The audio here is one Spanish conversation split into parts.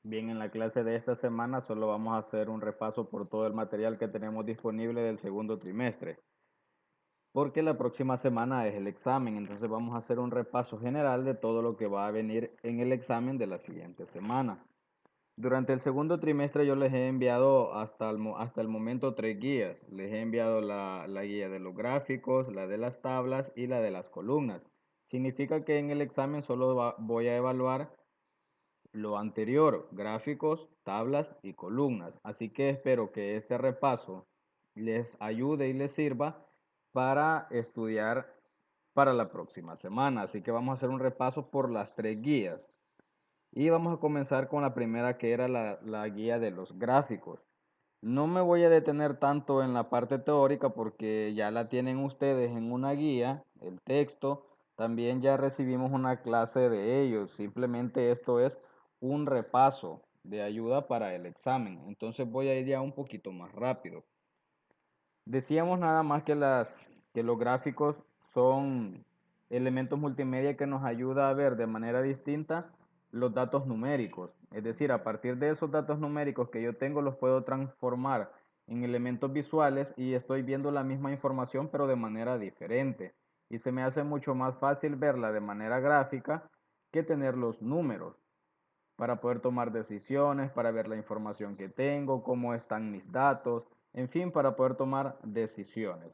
Bien, en la clase de esta semana solo vamos a hacer un repaso por todo el material que tenemos disponible del segundo trimestre, porque la próxima semana es el examen, entonces vamos a hacer un repaso general de todo lo que va a venir en el examen de la siguiente semana. Durante el segundo trimestre yo les he enviado hasta el momento tres guías. Les he enviado la guía de los gráficos, la de las tablas y la de las columnas. Significa que en el examen solo voy a evaluar lo anterior, gráficos, tablas y columnas. Así que espero que este repaso les ayude y les sirva para estudiar para la próxima semana. Así que vamos a hacer un repaso por las tres guías. Y vamos a comenzar con la primera, que era la guía de los gráficos. No me voy a detener tanto en la parte teórica porque ya la tienen ustedes en una guía, el texto. También ya recibimos una clase de ellos. Simplemente esto es un repaso de ayuda para el examen. Entonces voy a ir ya un poquito más rápido. Decíamos nada más que los gráficos son elementos multimedia que nos ayuda a ver de manera distinta los datos numéricos. Es decir, a partir de esos datos numéricos que yo tengo los puedo transformar en elementos visuales y estoy viendo la misma información pero de manera diferente. Y se me hace mucho más fácil verla de manera gráfica que tener los números para poder tomar decisiones, para ver la información que tengo, cómo están mis datos, en fin, para poder tomar decisiones.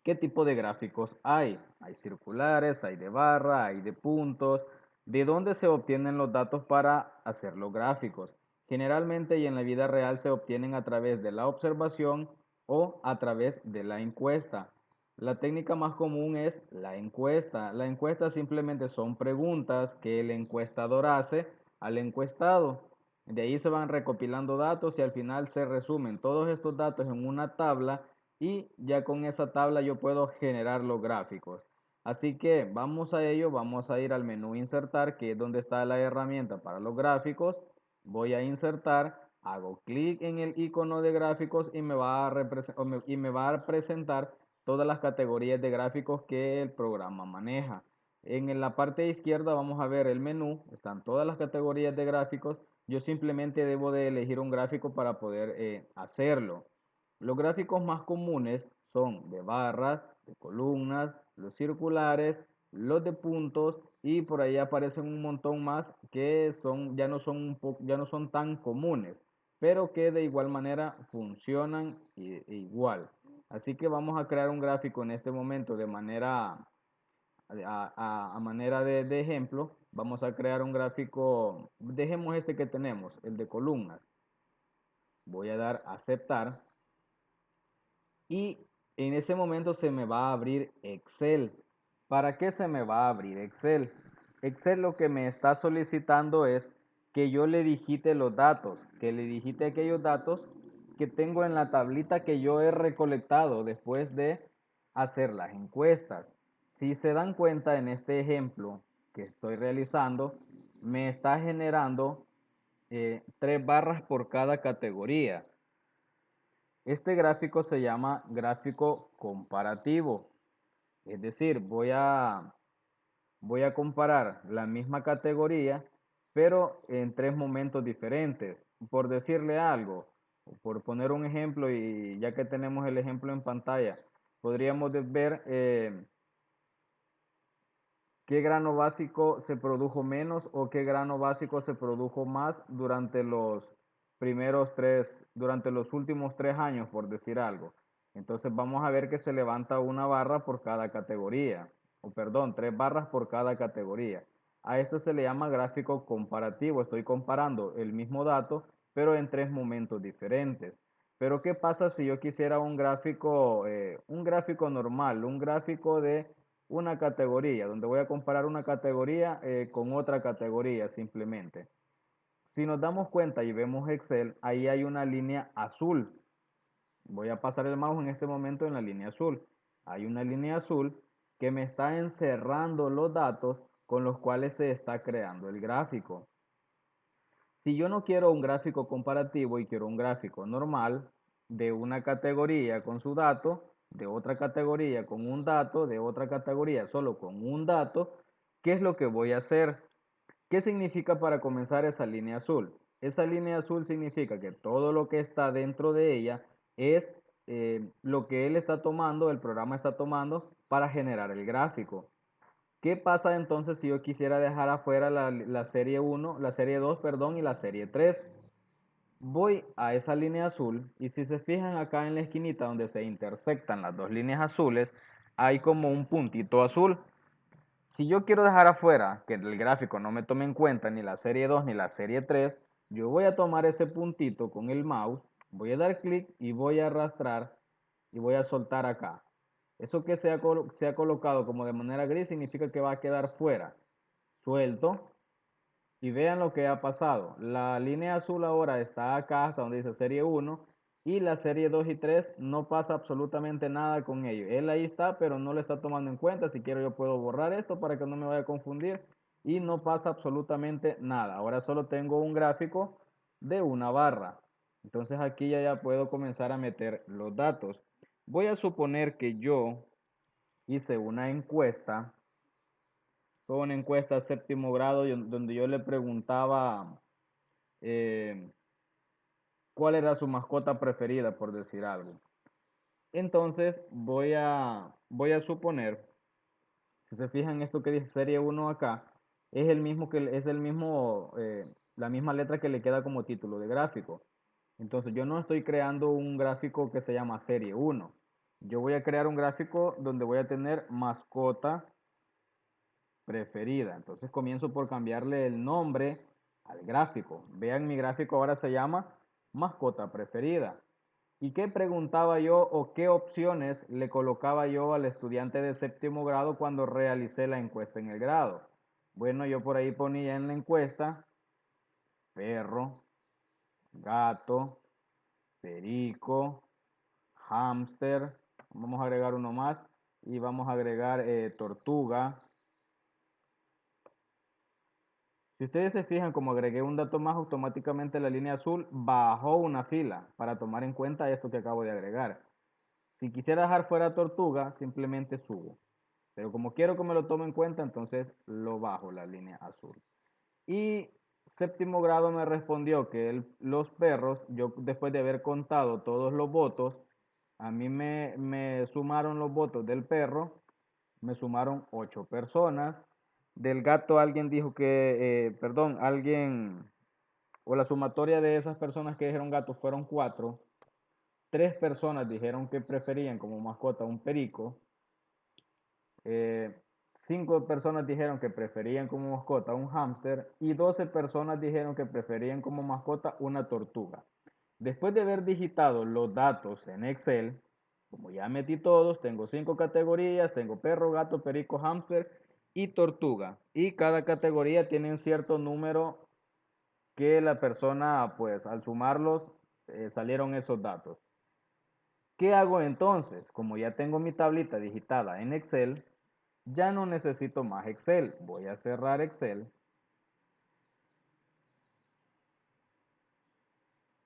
¿Qué tipo de gráficos hay? Hay circulares, hay de barra, hay de puntos. ¿De dónde se obtienen los datos para hacer los gráficos? Generalmente y en la vida real se obtienen a través de la observación o a través de la encuesta. La técnica más común es la encuesta. La encuesta simplemente son preguntas que el encuestador hace al encuestado. De ahí se van recopilando datos y al final se resumen todos estos datos en una tabla y ya con esa tabla yo puedo generar los gráficos. Así que vamos a ello, vamos a ir al menú insertar, que es donde está la herramienta para los gráficos. Voy a insertar, hago clic en el icono de gráficos y me va a presentar todas las categorías de gráficos que el programa maneja. En la parte izquierda vamos a ver el menú, están todas las categorías de gráficos. Yo simplemente debo de elegir un gráfico para poder hacerlo. Los gráficos más comunes son de barras, de columnas, los circulares, los de puntos y por ahí aparecen un montón más que ya no son tan comunes, pero que de igual manera funcionan igual. Así que vamos a crear un gráfico en este momento de manera a manera de ejemplo. Vamos a crear un gráfico, dejemos este que tenemos, el de columnas. Voy a dar a aceptar y en ese momento se me va a abrir Excel. ¿Para qué se me va a abrir Excel? Excel lo que me está solicitando es que yo le digite los datos, que le digite aquellos datos que tengo en la tablita que yo he recolectado después de hacer las encuestas. Si se dan cuenta en este ejemplo que estoy realizando, me está generando tres barras por cada categoría. Este gráfico se llama gráfico comparativo, es decir, voy a comparar la misma categoría, pero en tres momentos diferentes. Por decirle algo, por poner un ejemplo, y ya que tenemos el ejemplo en pantalla, podríamos ver qué grano básico se produjo menos o qué grano básico se produjo más durante los últimos 3 años, por decir algo. Entonces vamos a ver que se levanta una barra por cada categoría, o perdón, 3 barras por cada categoría. A esto se le llama gráfico comparativo. Estoy comparando el mismo dato, pero en tres momentos diferentes. Pero ¿qué pasa si yo quisiera un gráfico normal, un gráfico de una categoría, donde voy a comparar una categoría con otra categoría simplemente? Si nos damos cuenta y vemos Excel, ahí hay una línea azul. Voy a pasar el mouse en este momento en la línea azul. Hay una línea azul que me está encerrando los datos con los cuales se está creando el gráfico. Si yo no quiero un gráfico comparativo y quiero un gráfico normal de una categoría con su dato, de otra categoría con un dato, de otra categoría solo con un dato, ¿qué es lo que voy a hacer? ¿Qué significa para comenzar esa línea azul? Esa línea azul significa que todo lo que está dentro de ella es lo que él está tomando, el programa está tomando para generar el gráfico. ¿Qué pasa entonces si yo quisiera dejar afuera la serie 1, la serie 2, perdón, y la serie 3? Voy a esa línea azul y si se fijan acá en la esquinita donde se intersectan las dos líneas azules, hay como un puntito azul. Si yo quiero dejar afuera que el gráfico no me tome en cuenta ni la serie 2 ni la serie 3, yo voy a tomar ese puntito con el mouse, voy a dar clic y voy a arrastrar y voy a soltar acá. Eso que se ha colocado como de manera gris significa que va a quedar fuera. Suelto y vean lo que ha pasado. La línea azul ahora está acá hasta donde dice serie 1 y la serie 2 y 3 no pasa absolutamente nada con ello. Él ahí está, pero no lo está tomando en cuenta. Si quiero yo puedo borrar esto para que no me vaya a confundir y no pasa absolutamente nada. Ahora solo tengo un gráfico de una barra. Entonces aquí ya puedo comenzar a meter los datos. Voy a suponer que yo hice una encuesta séptimo grado donde yo le preguntaba eh, cuál era su mascota preferida, por decir algo. Entonces voy a suponer, si se fijan esto que dice serie 1 acá, es la misma letra que le queda como título de gráfico. Entonces yo no estoy creando un gráfico que se llama serie 1. Yo voy a crear un gráfico donde voy a tener mascota preferida. Entonces comienzo por cambiarle el nombre al gráfico. Vean, mi gráfico ahora se llama mascota preferida. ¿Y qué preguntaba yo o qué opciones le colocaba yo al estudiante de séptimo grado cuando realicé la encuesta en el grado? Bueno, yo por ahí ponía en la encuesta perro, gato, perico, hámster. Vamos a agregar uno más y vamos a agregar tortuga. Si ustedes se fijan, como agregué un dato más, automáticamente la línea azul bajó una fila para tomar en cuenta esto que acabo de agregar. Si quisiera dejar fuera tortuga, simplemente subo. Pero como quiero que me lo tome en cuenta, entonces lo bajo la línea azul. Y séptimo grado me respondió que los perros, yo después de haber contado todos los votos, a mí me sumaron los votos del perro, me sumaron 8 personas. Del gato alguien dijo perdón, o la sumatoria de esas personas que dijeron gato fueron 4. 3 personas dijeron que preferían como mascota un perico. 5 personas dijeron que preferían como mascota un hámster y 12 personas dijeron que preferían como mascota una tortuga. Después de haber digitado los datos en Excel, como ya metí todos, tengo 5 categorías, tengo perro, gato, perico, hámster y tortuga. Y cada categoría tiene un cierto número que la persona, pues al sumarlos, salieron esos datos. ¿Qué hago entonces? Como ya tengo mi tablita digitada en Excel, ya no necesito más Excel. Voy a cerrar Excel.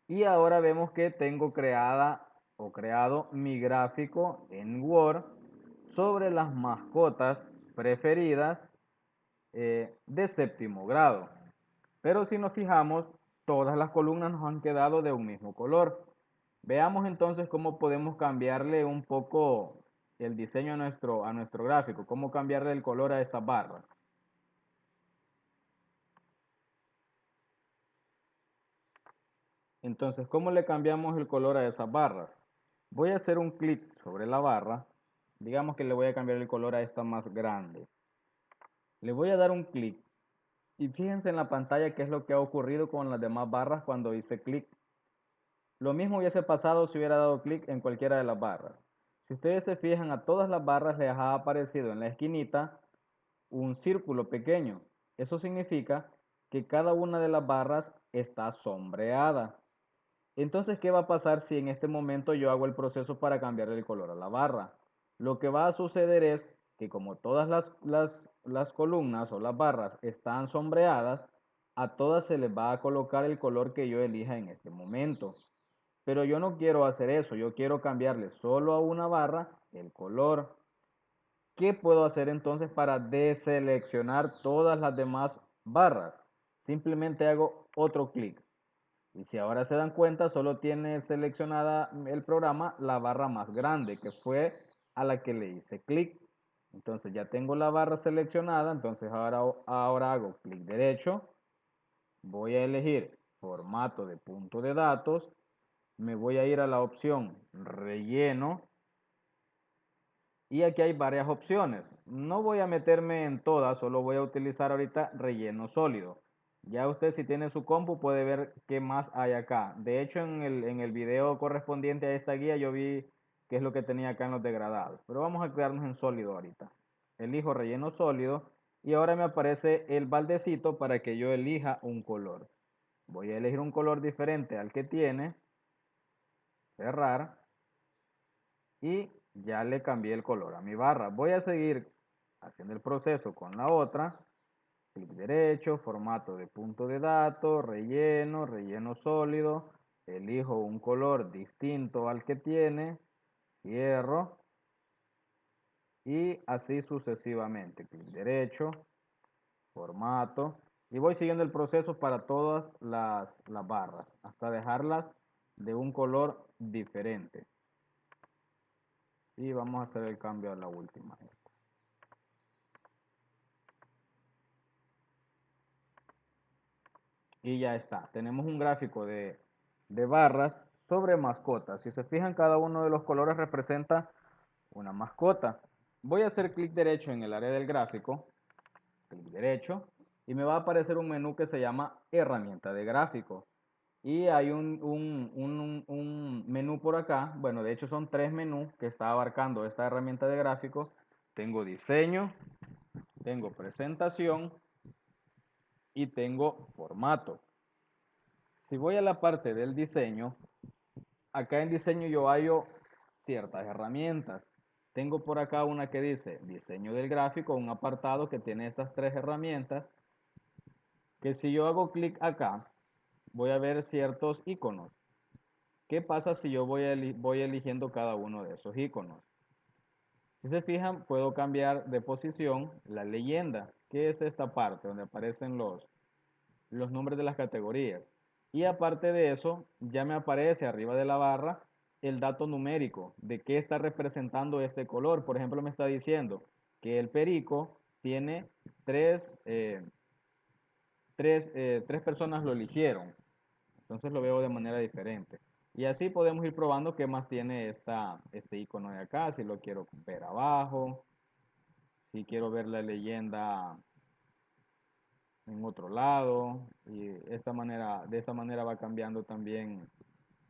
Y ahora vemos que tengo creado mi gráfico en Word sobre las mascotas preferidas de séptimo grado. Pero si nos fijamos, todas las columnas nos han quedado de un mismo color. Veamos entonces cómo podemos cambiarle un poco el diseño a nuestro gráfico, cómo cambiarle el color a estas barras. Entonces, ¿cómo le cambiamos el color a esas barras? Voy a hacer un clic sobre la barra. Digamos que le voy a cambiar el color a esta más grande. Le voy a dar un clic. Y fíjense en la pantalla qué es lo que ha ocurrido con las demás barras cuando hice clic. Lo mismo hubiese pasado si hubiera dado clic en cualquiera de las barras. Si ustedes se fijan, a todas las barras les ha aparecido en la esquinita un círculo pequeño. Eso significa que cada una de las barras está sombreada. Entonces, ¿qué va a pasar si en este momento yo hago el proceso para cambiarle el color a la barra? Lo que va a suceder es que como todas las columnas o las barras están sombreadas, a todas se les va a colocar el color que yo elija en este momento. Pero yo no quiero hacer eso, yo quiero cambiarle solo a una barra el color. ¿Qué puedo hacer entonces para deseleccionar todas las demás barras. Simplemente hago otro clic. Y si ahora se dan cuenta, solo tiene seleccionada el programa la barra más grande, que fue a la que le hice clic. Entonces ya tengo la barra seleccionada, entonces ahora hago clic derecho, voy a elegir formato de punto de datos, me voy a ir a la opción relleno y aquí hay varias opciones. No voy a meterme en todas, solo voy a utilizar ahorita relleno sólido. Ya usted si tiene su compu puede ver qué más hay acá. De hecho en el video correspondiente a esta guía yo vi qué es lo que tenía acá en los degradados. Pero vamos a quedarnos en sólido ahorita. Elijo relleno sólido y ahora me aparece el baldecito para que yo elija un color. Voy a elegir un color diferente al que tiene. Cerrar. Y ya le cambié el color a mi barra. Voy a seguir haciendo el proceso con la otra. Clic derecho, formato de punto de datos, relleno, relleno sólido. Elijo un color distinto al que tiene. Cierro. Y así sucesivamente. Clic derecho, formato. Y voy siguiendo el proceso para todas las barras. Hasta dejarlas de un color diferente. Y vamos a hacer el cambio a la última. Y ya está. Tenemos un gráfico de barras sobre mascotas. Si se fijan, cada uno de los colores representa una mascota. Voy a hacer clic derecho en el área del gráfico. Clic derecho. Y me va a aparecer un menú que se llama herramienta de gráfico. Y hay un menú por acá. Bueno, de hecho son tres menús que está abarcando esta herramienta de gráfico. Tengo diseño, tengo presentación y tengo formato. Si voy a la parte del diseño, acá en diseño yo hallo ciertas herramientas. Tengo por acá una que dice diseño del gráfico, un apartado que tiene estas tres herramientas, que si yo hago clic acá, voy a ver ciertos iconos. ¿Qué pasa si yo voy eligiendo cada uno de esos iconos? Si se fijan, puedo cambiar de posición la leyenda, que es esta parte donde aparecen los nombres de las categorías. Y aparte de eso, ya me aparece arriba de la barra el dato numérico de qué está representando este color. Por ejemplo, me está diciendo que el perico tiene tres personas lo eligieron. Entonces lo veo de manera diferente. Y así podemos ir probando qué más tiene este icono de acá. Si lo quiero ver abajo, si quiero ver la leyenda en otro lado y de esta manera va cambiando también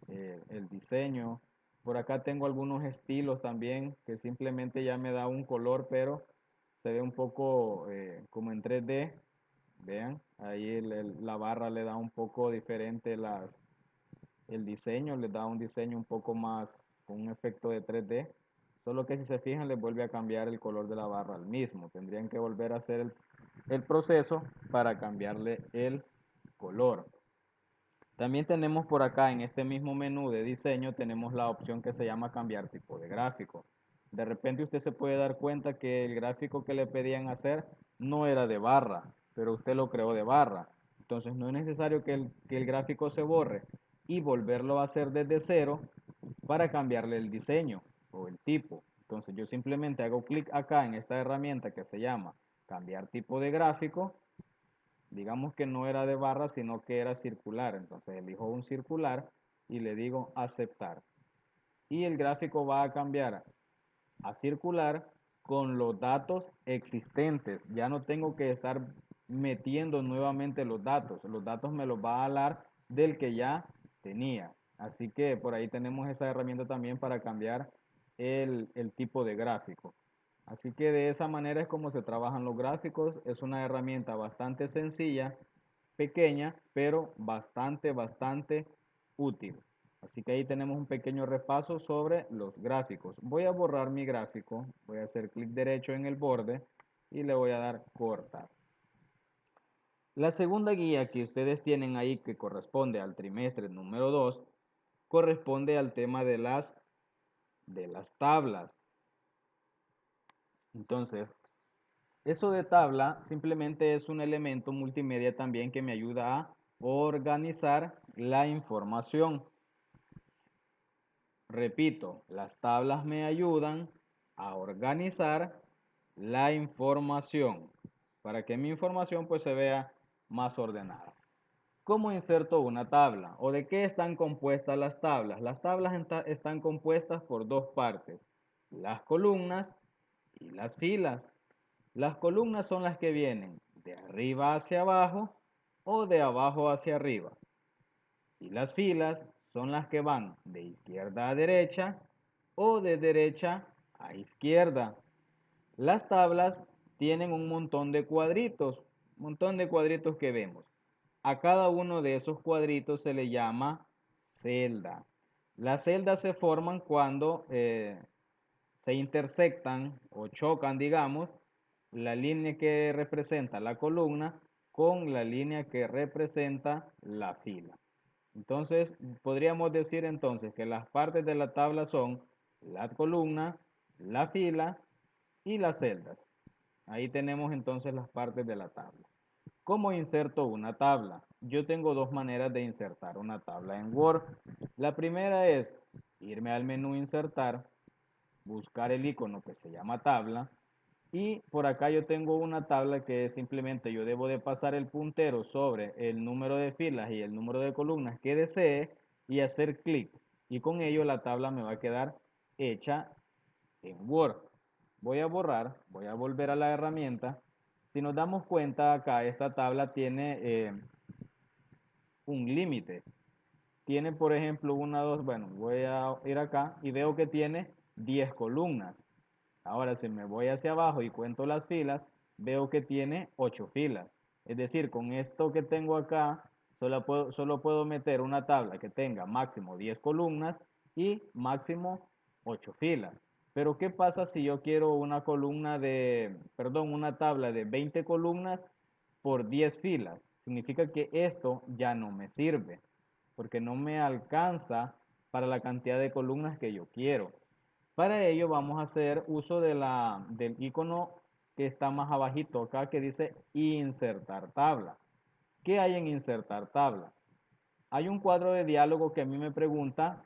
el diseño. Por acá tengo algunos estilos también que simplemente ya me da un color, pero se ve un poco como en 3D. Vean, ahí la barra le da un poco diferente el diseño, le da un diseño un poco más con un efecto de 3D. Solo que si se fijan, les vuelve a cambiar el color de la barra al mismo. Tendrían que volver a hacer el proceso para cambiarle el color. También tenemos por acá en este mismo menú de diseño, tenemos la opción que se llama cambiar tipo de gráfico. De repente usted se puede dar cuenta que el gráfico que le pedían hacer no era de barra, pero usted lo creó de barra. Entonces no es necesario que el gráfico se borre y volverlo a hacer desde cero para cambiarle el diseño o el tipo. Entonces yo simplemente hago clic acá en esta herramienta que se llama cambiar tipo de gráfico. Digamos que no era de barra, sino que era circular. Entonces elijo un circular y le digo aceptar. Y el gráfico va a cambiar a circular con los datos existentes. Ya no tengo que estar metiendo nuevamente los datos. Los datos me los va a hablar del que ya tenía. Así que por ahí tenemos esa herramienta también para cambiar el tipo de gráfico. Así que de esa manera es como se trabajan los gráficos. Es una herramienta bastante sencilla, pequeña, pero bastante útil. Así que ahí tenemos un pequeño repaso sobre los gráficos. Voy a borrar mi gráfico, voy a hacer clic derecho en el borde y le voy a dar cortar. La segunda guía que ustedes tienen ahí que corresponde al trimestre número 2 corresponde al tema de las tablas. Entonces, Eso de tabla simplemente es un elemento multimedia también que me ayuda a organizar la información. Repito, las tablas me ayudan a organizar la información para que mi información pues se vea más ordenada. ¿Cómo inserto una tabla? ¿O de qué están compuestas las tablas? Las tablas están compuestas por dos partes, las columnas y las filas. Las columnas son las que vienen de arriba hacia abajo o de abajo hacia arriba. Y las filas son las que van de izquierda a derecha o de derecha a izquierda. Las tablas tienen un montón de cuadritos que vemos. A cada uno de esos cuadritos se le llama celda. Las celdas se forman cuando se intersectan o chocan, digamos, la línea que representa la columna con la línea que representa la fila. Entonces, podríamos decir entonces que las partes de la tabla son la columna, la fila y las celdas. Ahí tenemos entonces las partes de la tabla. ¿Cómo inserto una tabla? Yo tengo dos maneras de insertar una tabla en Word. La primera es irme al menú Insertar, buscar el icono que se llama tabla y por acá yo tengo una tabla que simplemente yo debo de pasar el puntero sobre el número de filas y el número de columnas que desee y hacer clic. Y con ello la tabla me va a quedar hecha en Word. Voy a borrar, voy a volver a la herramienta. Si nos damos cuenta acá, esta tabla tiene un límite. Tiene, por ejemplo, una, dos, bueno, voy a ir acá y veo que tiene 10 columnas. Ahora, si me voy hacia abajo y cuento las filas, veo que tiene 8 filas. Es decir, con esto que tengo acá, solo puedo meter una tabla que tenga máximo 10 columnas y máximo 8 filas. Pero ¿qué pasa si yo quiero una tabla de 20 columnas por 10 filas? Significa que esto ya no me sirve, porque no me alcanza para la cantidad de columnas que yo quiero. Para ello vamos a hacer uso del icono que está más abajito acá que dice insertar tabla. ¿Qué hay en insertar tabla? Hay un cuadro de diálogo que a mí me pregunta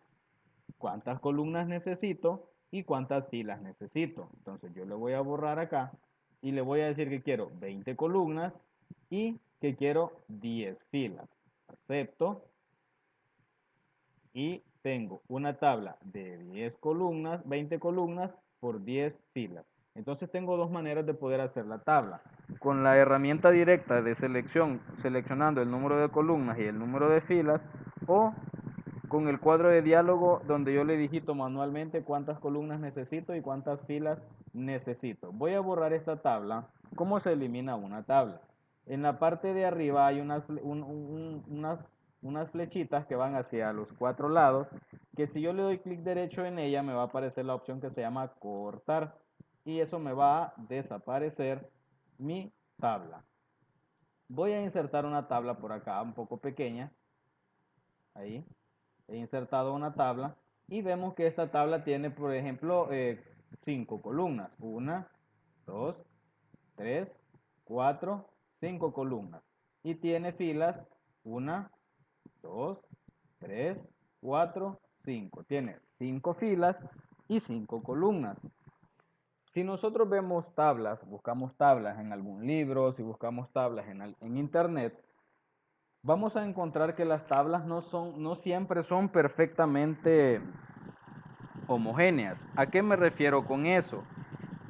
cuántas columnas necesito y cuántas filas necesito. Entonces yo le voy a borrar acá y le voy a decir que quiero 20 columnas y que quiero 10 filas. Acepto y tengo una tabla de 10 columnas, 20 columnas por 10 filas. Entonces tengo dos maneras de poder hacer la tabla. Con la herramienta directa de selección, seleccionando el número de columnas y el número de filas, o con el cuadro de diálogo donde yo le digito manualmente cuántas columnas necesito y cuántas filas necesito. Voy a borrar esta tabla. ¿Cómo se elimina una tabla? En la parte de arriba hay unas flechitas que van hacia los cuatro lados, que si yo le doy clic derecho en ella me va a aparecer la opción que se llama cortar y eso me va a desaparecer mi tabla. Voy a insertar una tabla por acá un poco pequeña, ahí, he insertado una tabla y vemos que esta tabla tiene, por ejemplo, 5 columnas. Una, dos, tres, cuatro, 5 columnas. Y tiene filas, una, dos, tres, cuatro, 5. Tiene 5 filas y 5 columnas. Si nosotros vemos tablas, buscamos tablas en algún libro, si buscamos tablas en internet, vamos a encontrar que las tablas no siempre son perfectamente homogéneas. ¿A qué me refiero con eso?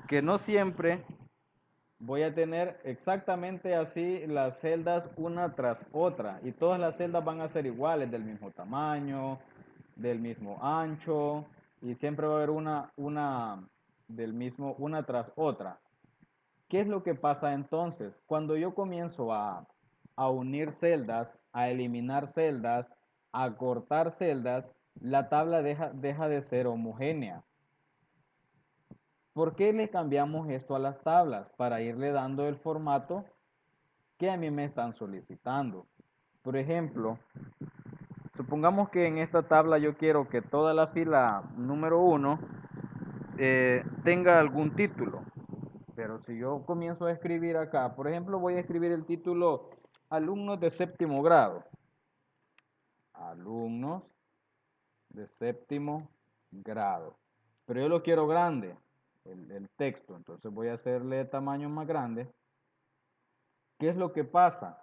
Que no siempre voy a tener exactamente así las celdas una tras otra y todas las celdas van a ser iguales, del mismo tamaño, del mismo ancho y siempre va a haber una tras otra. ¿Qué es lo que pasa entonces? Cuando yo comienzo a unir celdas, a eliminar celdas, a cortar celdas, la tabla deja de ser homogénea. ¿Por qué le cambiamos esto a las tablas? Para irle dando el formato que a mí me están solicitando. Por ejemplo, supongamos que en esta tabla yo quiero que toda la fila número 1 tenga algún título. Pero si yo comienzo a escribir acá, por ejemplo, voy a escribir el título Alumnos de séptimo grado. Alumnos de séptimo grado. Pero yo lo quiero grande, el texto. Entonces voy a hacerle tamaño más grande. ¿Qué es lo que pasa?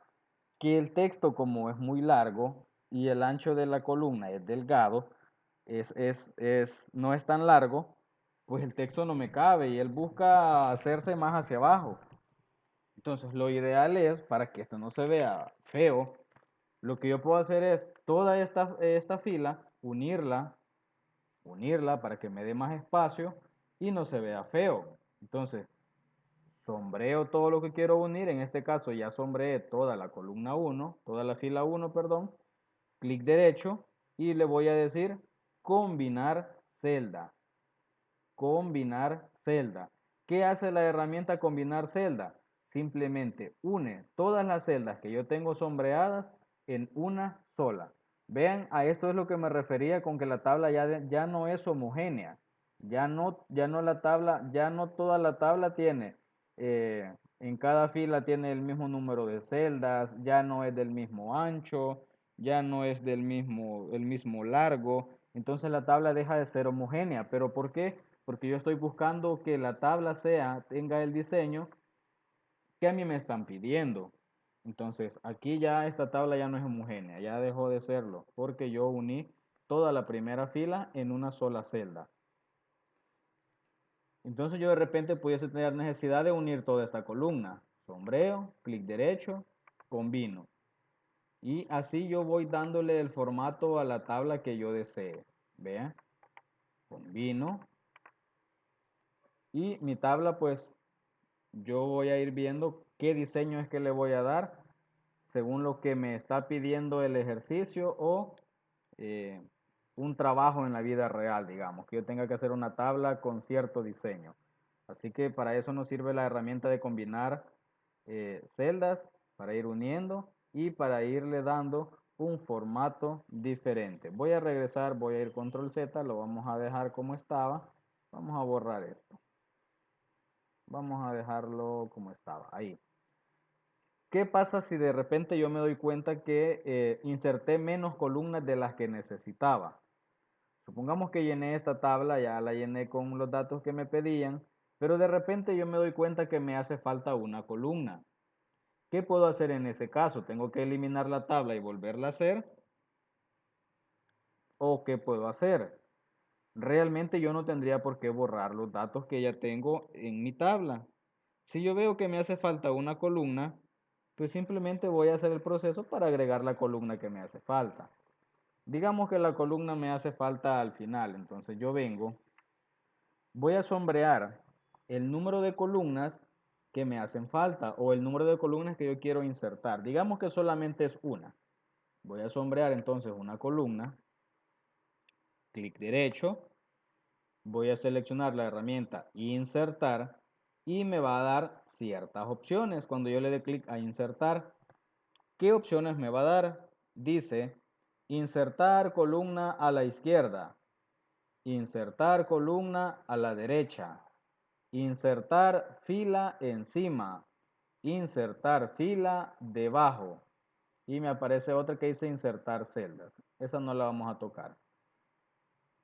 Que el texto, como es muy largo y el ancho de la columna es delgado, no es tan largo, pues el texto no me cabe y él busca hacerse más hacia abajo. Entonces, lo ideal es, para que esto no se vea feo, lo que yo puedo hacer es toda esta fila, unirla para que me dé más espacio y no se vea feo. Entonces, sombreo todo lo que quiero unir, en este caso ya sombreé toda la columna 1, toda la fila 1, perdón, clic derecho y le voy a decir combinar celda, combinar celda. ¿Qué hace la herramienta combinar celda? Simplemente une todas las celdas que yo tengo sombreadas en una sola. Vean, a esto es lo que me refería con que la tabla ya no es homogénea. Ya no la tabla, ya no toda la tabla tiene, en cada fila tiene el mismo número de celdas, ya no es del mismo ancho, ya no es el mismo largo. Entonces la tabla deja de ser homogénea. ¿Pero por qué? Porque yo estoy buscando que la tabla tenga el diseño que a mí me están pidiendo. Entonces, aquí ya esta tabla ya no es homogénea, ya dejó de serlo, porque yo uní toda la primera fila en una sola celda. Entonces yo de repente pudiese tener necesidad de unir toda esta columna. Sombreo, clic derecho, combino. Y así yo voy dándole el formato a la tabla que yo desee. Vean, combino. Y mi tabla, pues yo voy a ir viendo qué diseño es que le voy a dar según lo que me está pidiendo el ejercicio o eh, un trabajo en la vida real, digamos, que yo tenga que hacer una tabla con cierto diseño. Así que para eso nos sirve la herramienta de combinar celdas, para ir uniendo y para irle dando un formato diferente. Voy a regresar, voy a ir control Z, lo vamos a dejar como estaba. Vamos a borrar esto. Vamos a dejarlo como estaba, ahí. ¿Qué pasa si de repente yo me doy cuenta que inserté menos columnas de las que necesitaba? Supongamos que llené esta tabla, ya la llené con los datos que me pedían, pero de repente yo me doy cuenta que me hace falta una columna. ¿Qué puedo hacer en ese caso? ¿Tengo que eliminar la tabla y volverla a hacer? ¿O qué puedo hacer? Realmente yo no tendría por qué borrar los datos que ya tengo en mi tabla. Si yo veo que me hace falta una columna, pues simplemente voy a hacer el proceso para agregar la columna que me hace falta. Digamos que la columna me hace falta al final, entonces yo vengo, voy a sombrear el número de columnas que me hacen falta o el número de columnas que yo quiero insertar. Digamos que solamente es una. Voy a sombrear entonces una columna, clic derecho, voy a seleccionar la herramienta insertar y me va a dar ciertas opciones. Cuando yo le dé clic a insertar, ¿qué opciones me va a dar? Dice insertar columna a la izquierda, insertar columna a la derecha, insertar fila encima, insertar fila debajo. Y me aparece otra que dice insertar celdas. Esa no la vamos a tocar.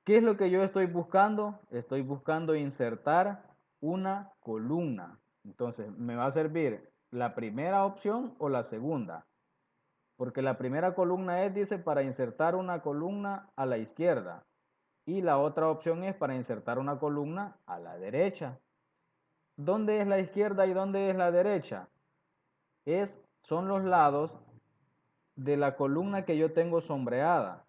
¿Qué es lo que yo estoy buscando? Estoy buscando insertar una columna. Entonces, ¿me va a servir la primera opción o la segunda? Porque la primera columna dice, para insertar una columna a la izquierda. Y la otra opción es para insertar una columna a la derecha. ¿Dónde es la izquierda y dónde es la derecha? Son los lados de la columna que yo tengo sombreada.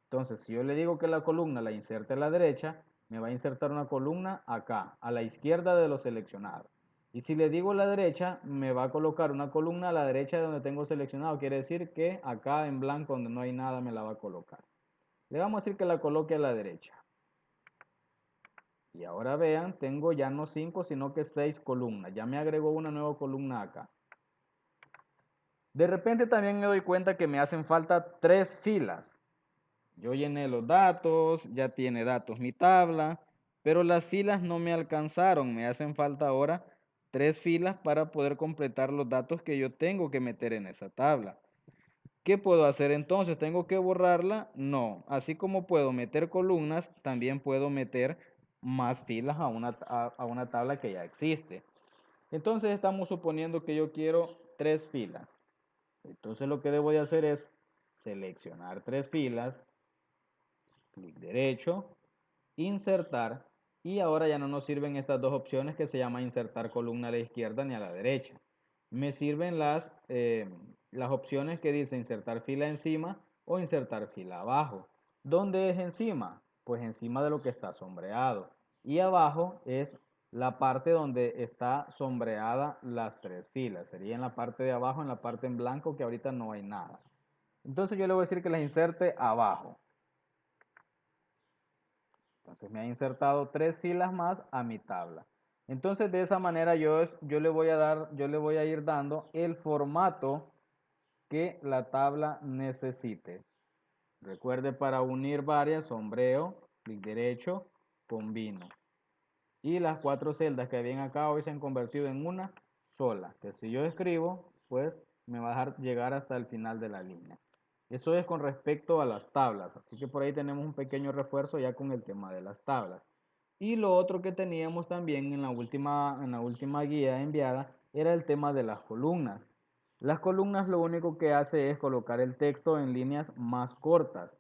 Entonces, si yo le digo que la columna la inserte a la derecha, me va a insertar una columna acá, a la izquierda de lo seleccionado. Y si le digo a la derecha, me va a colocar una columna a la derecha de donde tengo seleccionado. Quiere decir que acá en blanco, donde no hay nada, me la va a colocar. Le vamos a decir que la coloque a la derecha. Y ahora vean, tengo ya no 5, sino que 6 columnas. Ya me agregó una nueva columna acá. De repente también me doy cuenta que me hacen falta 3 filas. Yo llené los datos, ya tiene datos mi tabla, pero las filas no me alcanzaron, me hacen falta ahora 3 filas para poder completar los datos que yo tengo que meter en esa tabla. ¿Qué puedo hacer entonces? ¿Tengo que borrarla? No. Así como puedo meter columnas, también puedo meter más filas a una tabla que ya existe. Entonces estamos suponiendo que yo quiero 3 filas. Entonces lo que debo de hacer es seleccionar 3 filas, clic derecho, insertar, y ahora ya no nos sirven estas dos opciones que se llama insertar columna a la izquierda ni a la derecha. Me sirven las opciones que dice insertar fila encima o insertar fila abajo. ¿Dónde es encima? Pues encima de lo que está sombreado. Y abajo es la parte donde está sombreada las 3 filas. Sería en la parte de abajo, en la parte en blanco, que ahorita no hay nada. Entonces yo le voy a decir que las inserte abajo. Entonces me ha insertado 3 filas más a mi tabla. Entonces de esa manera yo le voy a ir dando el formato que la tabla necesite. Recuerde, para unir varias, sombreo, clic derecho, combino. Y las 4 celdas que habían acá hoy se han convertido en una sola. Que si yo escribo, pues me va a dejar llegar hasta el final de la línea. Eso es con respecto a las tablas. Así que por ahí tenemos un pequeño refuerzo ya con el tema de las tablas. Y lo otro que teníamos también en la última guía enviada era el tema de las columnas. Las columnas lo único que hace es colocar el texto en líneas más cortas.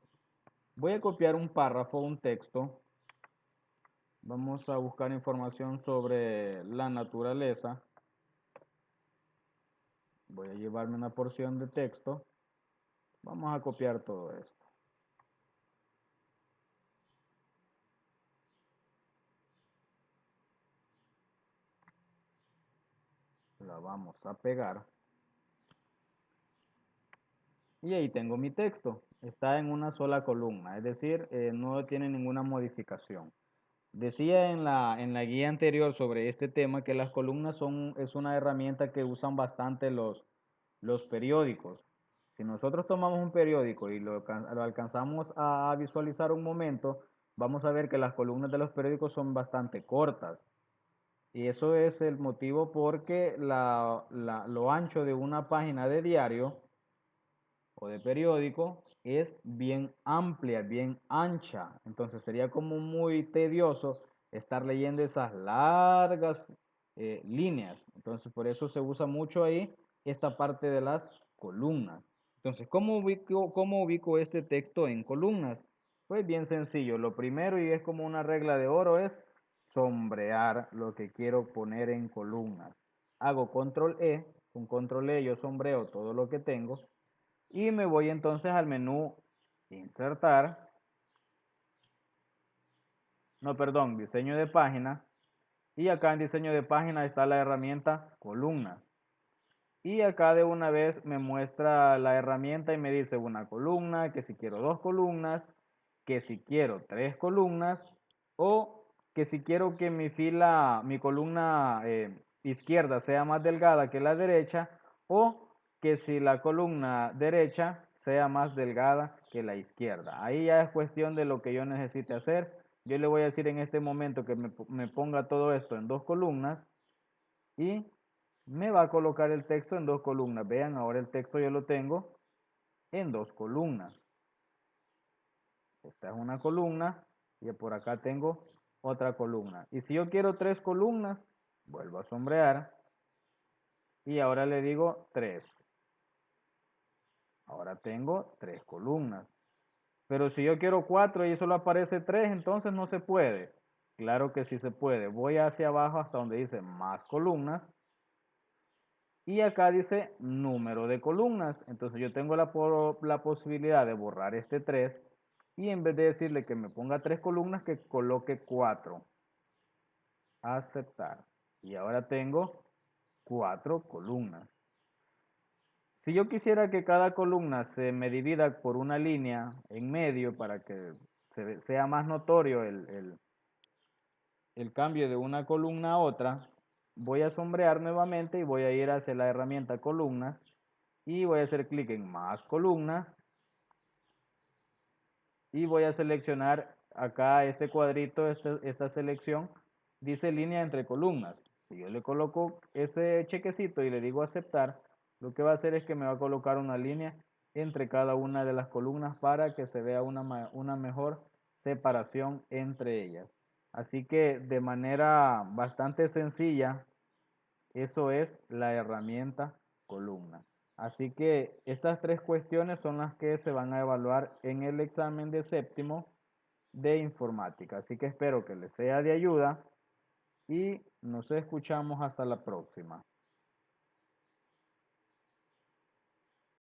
Voy a copiar un párrafo, un texto. Vamos a buscar información sobre la naturaleza. Voy a llevarme una porción de texto. Vamos a copiar todo esto. La vamos a pegar. Y ahí tengo mi texto. Está en una sola columna, es decir, no tiene ninguna modificación. Decía en la guía anterior sobre este tema que las columnas es una herramienta que usan bastante los periódicos. Si nosotros tomamos un periódico y lo alcanzamos a visualizar un momento, vamos a ver que las columnas de los periódicos son bastante cortas. Y eso es el motivo porque lo ancho de una página de diario o de periódico es bien amplia, bien ancha. Entonces sería como muy tedioso estar leyendo esas largas líneas. Entonces por eso se usa mucho ahí esta parte de las columnas. Entonces, cómo ubico este texto en columnas? Pues bien sencillo. Lo primero, y es como una regla de oro, es sombrear lo que quiero poner en columnas. Hago control E, con control E yo sombreo todo lo que tengo y me voy entonces al menú insertar, no, perdón, diseño de página, y acá en diseño de página está la herramienta columnas. Y acá de una vez me muestra la herramienta y me dice una columna, que si quiero 2 columnas, que si quiero 3 columnas, o que si quiero que mi columna izquierda sea más delgada que la derecha, o que si la columna derecha sea más delgada que la izquierda. Ahí ya es cuestión de lo que yo necesite hacer. Yo le voy a decir en este momento que me ponga todo esto en 2 columnas y me va a colocar el texto en 2 columnas. Vean, ahora el texto yo lo tengo en 2 columnas. Esta es una columna y por acá tengo otra columna. Y si yo quiero 3 columnas, vuelvo a sombrear y ahora le digo 3. Ahora tengo 3 columnas. Pero si yo quiero 4 y solo aparece 3, entonces no se puede. Claro que sí se puede. Voy hacia abajo hasta donde dice más columnas. Y acá dice número de columnas. Entonces yo tengo la posibilidad de borrar este 3 y en vez de decirle que me ponga 3 columnas, que coloque 4. Aceptar. Y ahora tengo 4 columnas. Si yo quisiera que cada columna se me divida por una línea en medio para que sea más notorio el cambio de una columna a otra, voy a sombrear nuevamente y voy a ir hacia la herramienta columnas y voy a hacer clic en más columnas y voy a seleccionar acá este cuadrito, esta selección dice línea entre columnas. Si yo le coloco ese chequecito y le digo aceptar, lo que va a hacer es que me va a colocar una línea entre cada una de las columnas para que se vea una mejor separación entre ellas. Así que de manera bastante sencilla, eso es la herramienta columna. Así que estas tres cuestiones son las que se van a evaluar en el examen de séptimo de informática. Así que espero que les sea de ayuda y nos escuchamos hasta la próxima.